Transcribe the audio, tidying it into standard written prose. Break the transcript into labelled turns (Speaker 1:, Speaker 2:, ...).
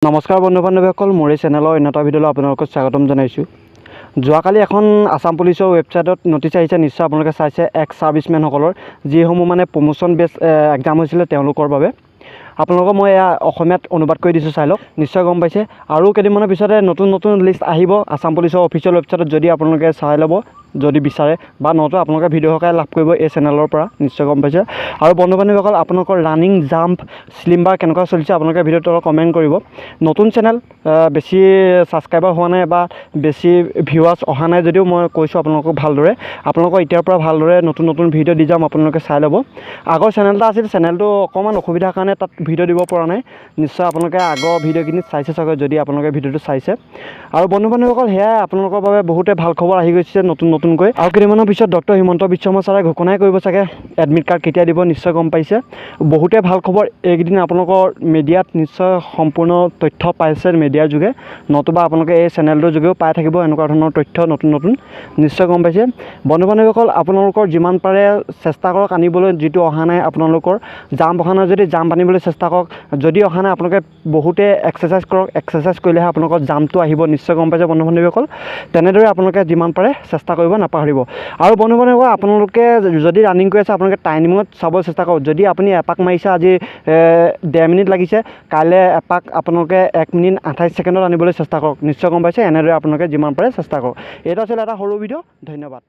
Speaker 1: নমস্কাৰ বন্ধু বান্ধৱীসকল, মোৰ এই চেনেলৰ অন্য এটা ভিডিঅ'লৈ আপোনালোকক স্বাগতম জনাইছোঁ। যোৱাকালি এখন আছাম পুলিচৰ ৱেবছাইটত নটিচ আহিছে, নিশ্চয় আপোনালোকে চাইছে, এক্স ছাৰ্ভিচমেনসকলৰ যিসমূহ পমোশ্যন বেছ এক্সাম হৈছিলে তেওঁলোকৰ বাবে। আপোনালোকক মই এয়া অসমীয়াত অনুবাদ কৰি দিছোঁ, চাই লওক। নিশ্চয় গম পাইছে। আৰু কেইদিনমানৰ পিছতে নতুন লিষ্ট আহিব আছাম পুলিচৰ অফিচিয়েল ৱেবছাইটত, যদি আপোনালোকে চাই ল'ব, যদি বিচাৰে বা নতো আপোনালোকে ভিডিঅ' সহায় লাভ কৰিব এই চেনেলৰ পৰা। নিশ্চয় গম পাইছে। আৰু বন্ধু বান্ধৱীসকল, আপোনালোকৰ ৰানিং, জাম্প, স্লিম্বাৰ কেনেকুৱা চলিছে আপোনালোকে ভিডিঅ'ত তলত কমেণ্ট কৰিব। নতুন চেনেল, বেছি ছাবস্ক্ৰাইবাৰ হোৱা নাই বা বেছি ভিউৱাৰ্ছ অহা নাই যদিও মই কৈছোঁ আপোনালোকক ভালদৰে, আপোনালোকক এতিয়াৰ পৰা ভালদৰে নতুন ভিডিঅ' দি যাম, আপোনালোকে চাই ল'ব। আগৰ চেনেল এটা আছিল, চেনেলটো অকণমান অসুবিধাৰ কাৰণে তাত ভিডিঅ' দিব পৰা নাই। নিশ্চয় আপোনালোকে আগৰ ভিডিঅ'খিনিত চাইছে চাগৈ, যদি আপোনালোকে ভিডিঅ'টো চাইছে। আৰু বন্ধু বান্ধৱীসকল, সেয়াই আপোনালোকৰ বাবে বহুতে ভাল খবৰ আহি গৈছে নতুনকৈ। আৰু কেইদিনমানৰ পিছত ডক্টৰ হিমন্ত বিশ্ব শৰ্মা ছাৰে ঘোষণাই কৰিব চাগে এডমিট কাৰ্ড কেতিয়া দিব। নিশ্চয় গম পাইছে। বহুতে ভাল খবৰ এইকেইদিন আপোনালোকৰ মিডিয়াত নিশ্চয় সম্পূৰ্ণ তথ্য পাইছে মিডিয়াৰ যোগে, নতুবা আপোনালোকে এই চেনেলটোৰ যোগেও পাই থাকিব এনেকুৱা ধৰণৰ তথ্য নতুন। নিশ্চয় গম পাইছে। বন্ধু বান্ধৱীসকল, আপোনালোকৰ যিমান পাৰে চেষ্টা কৰক আনিবলৈ, যিটো অহা নাই আপোনালোকৰ। জাম্প অহা নাই যদি জাম্প আনিবলৈ চেষ্টা কৰক। যদি অহা নাই আপোনালোকে বহুতে এক্সাৰচাইজ কৰক, এক্সাৰচাইজ কৰিলেহে আপোনালোকৰ জাম্পটো আহিব। নিশ্চয় গম পাইছে বন্ধু বান্ধৱীসকল। তেনেদৰে আপোনালোকে যিমান পাৰে চেষ্টা কৰিব নাপাহৰিব। আৰু বন্ধু বান্ধৱীসকল, আপোনালোকে যদি ৰানিং কৰি আছে আপোনালোকে টাইমিঙত চাবলৈ চেষ্টা কৰক। যদি আপুনি এপাক মাৰিছে আজি 1.5 মিনিট লাগিছে, কাইলৈ এপাক আপোনালোকে 1 মিনিট 28 ছেকেণ্ডত আনিবলৈ চেষ্টা কৰক। নিশ্চয় গম পাইছে। এনেদৰে আপোনালোকে যিমান পাৰে চেষ্টা কৰক। এইটো আছিল এটা সৰু ভিডিঅ'। ধন্যবাদ।